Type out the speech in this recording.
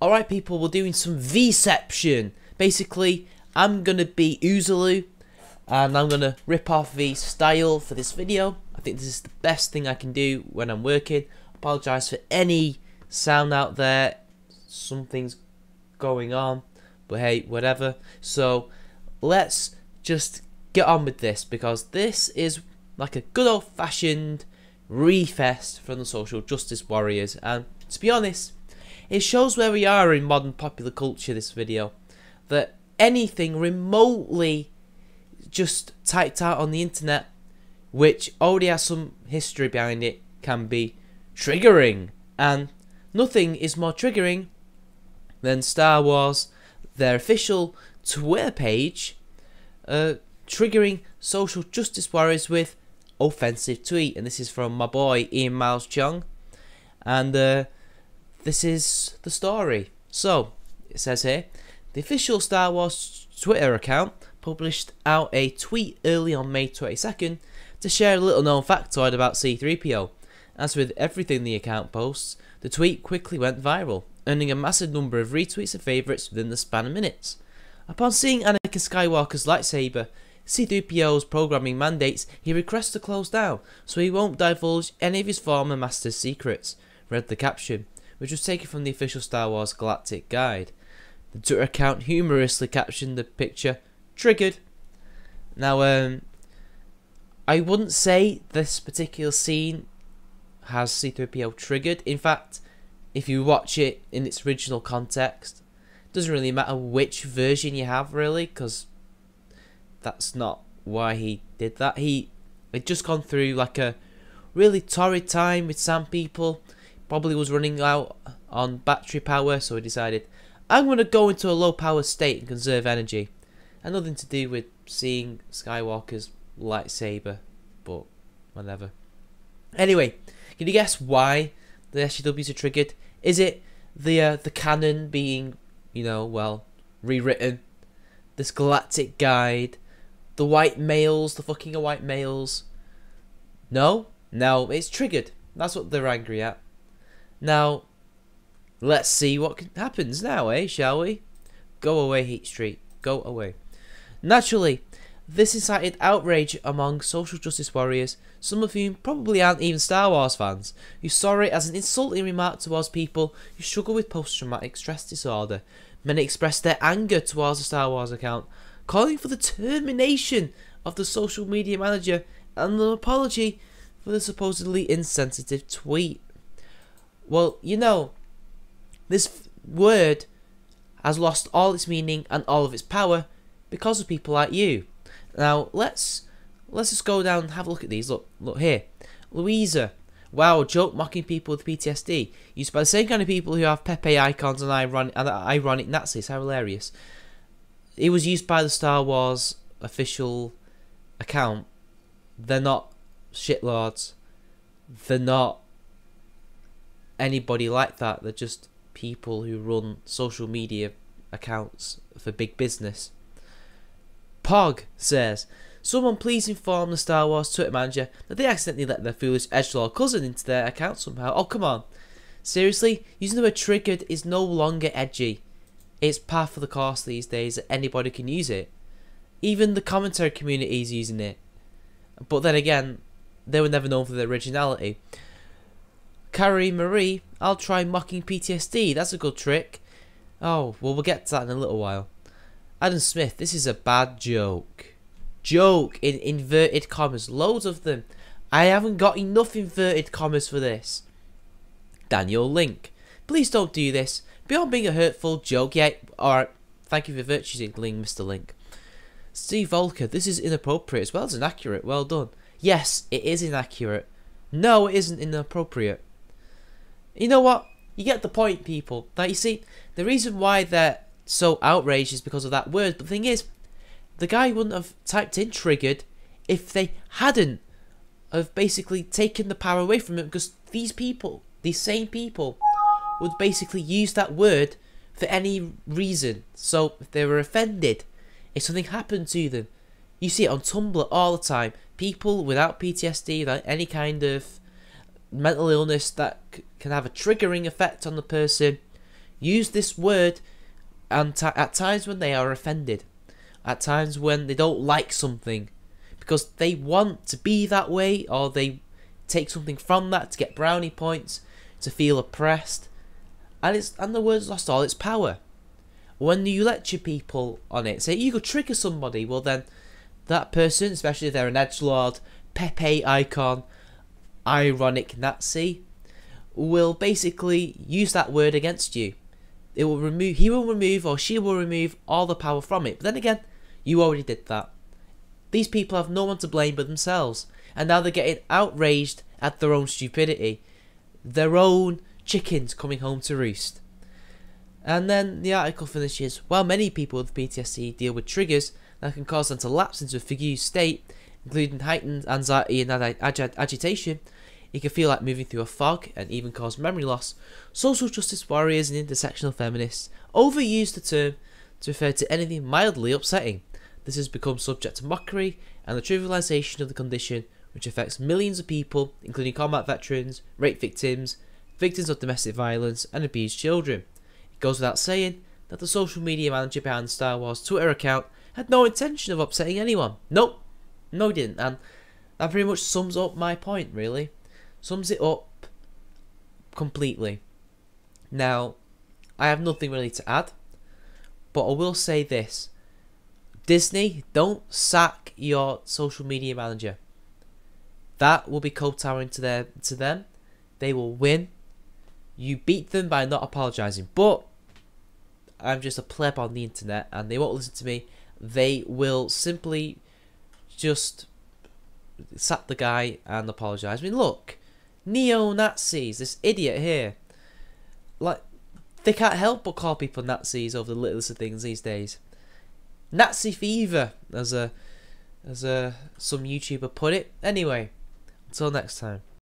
Alright people, we're doing some Vception. Basically, I'm going to be Oozaloo, and I'm going to rip off the style for this video. I think this is the best thing I can do when I'm working. Apologise for any sound out there, something's going on, but hey, whatever. So, let's just get on with this, because this is like a good old fashioned refest from the social justice warriors, and to be honest, it shows where we are in modern popular culture, this video, that anything remotely just typed out on the internet, which already has some history behind it, can be triggering. And nothing is more triggering than Star Wars, their official Twitter page, triggering social justice warriors with offensive tweet. And this is from my boy Ian Miles Chung, and this is the story. So, it says here, the official Star Wars Twitter account published out a tweet early on May 22nd to share a little known factoid about C-3PO. As with everything the account posts, the tweet quickly went viral, earning a massive number of retweets and favourites within the span of minutes. Upon seeing Anakin Skywalker's lightsaber, C-3PO's programming mandates he requests to close down, so he won't divulge any of his former master's secrets, read the caption, which was taken from the official Star Wars Galactic Guide. The Twitter account humorously captioned the picture, "Triggered." Now, I wouldn't say this particular scene has C-3PO triggered. In fact, if you watch it in its original context, it doesn't really matter which version you have, really, because that's not why he did that. He had just gone through like a really torrid time with some people. Probably was running out on battery power, so he decided, I'm going to go into a low power state and conserve energy. And nothing to do with seeing Skywalker's lightsaber, but whatever. Anyway, can you guess why the SJWs are triggered? Is it the canon being, you know, well, rewritten? This galactic guide? The white males, the fucking white males? No, it's triggered. That's what they're angry at. Now, let's see what happens now, shall we? Go away, Heat Street. Go away. Naturally, this incited outrage among social justice warriors, some of whom probably aren't even Star Wars fans, who saw it as an insulting remark towards people who struggle with post-traumatic stress disorder. Many expressed their anger towards the Star Wars account, calling for the termination of the social media manager and an apology for the supposedly insensitive tweet. Well, you know, this word has lost all its meaning and all of its power because of people like you. Now, let's just go down and have a look at these. Look here. Louisa. Wow, joke mocking people with PTSD. Used by the same kind of people who have Pepe icons and ironic Nazis. How hilarious. It was used by the Star Wars official account. They're not shitlords. They're not anybody like that. They're just people who run social media accounts for big business. Pog says, someone please inform the Star Wars Twitter manager that they accidentally let their foolish edgelord cousin into their account somehow. Oh, come on. Seriously? Using the word triggered is no longer edgy. It's par for the course these days that anybody can use it. Even the commentary community is using it. But then again, they were never known for their originality. Carrie Marie, I'll try mocking PTSD. That's a good trick. Oh, well, we'll get to that in a little while. Adam Smith, this is a bad joke. Joke in inverted commas. Loads of them. I haven't got enough inverted commas for this. Daniel Link, please don't do this. Beyond being a hurtful joke, yeah, alright. Thank you for virtue signaling, Mr. Link. Steve Volker, this is inappropriate as well as inaccurate. Well done. Yes, it is inaccurate. No, it isn't inappropriate. You know what? You get the point, people. Now, you see, the reason why they're so outraged is because of that word. But the thing is, the guy wouldn't have typed in triggered if they hadn't have basically taken the power away from him, because these people, these same people, would basically use that word for any reason. So, if they were offended, if something happened to them, you see it on Tumblr all the time. People without PTSD, without any kind of mental illness that can have a triggering effect on the person, use this word at times when they are offended, at times when they don't like something, because they want to be that way, or they take something from that to get brownie points, to feel oppressed, and the word's lost all its power. When you lecture people on it, say you could trigger somebody, well then that person, especially if they're an edgelord, Pepe icon, ironic Nazi, will basically use that word against you. He will remove or she will remove all the power from it. But then again, you already did that. These people have no one to blame but themselves, and now they're getting outraged at their own stupidity, their own chickens coming home to roost. And then the article finishes, while many people with PTSD deal with triggers that can cause them to lapse into a confused state, including heightened anxiety and agitation, it can feel like moving through a fog and even cause memory loss. Social justice warriors and intersectional feminists overuse the term to refer to anything mildly upsetting. This has become subject to mockery and the trivialisation of the condition, which affects millions of people, including combat veterans, rape victims, victims of domestic violence and abused children. It goes without saying that the social media manager behind the Star Wars Twitter account had no intention of upsetting anyone. Nope, no he didn't, and that pretty much sums up my point, really. Sums it up completely. Now, I have nothing really to add, but I will say this. Disney, don't sack your social media manager. That will be kowtowing to them. They will win. You beat them by not apologising, but I'm just a pleb on the internet and they won't listen to me. They will simply just sack the guy and apologise. I mean, look, neo-Nazis, this idiot here, like, they can't help but call people Nazis over the littlest of things these days. Nazi fever, as some YouTuber put it. Anyway, until next time.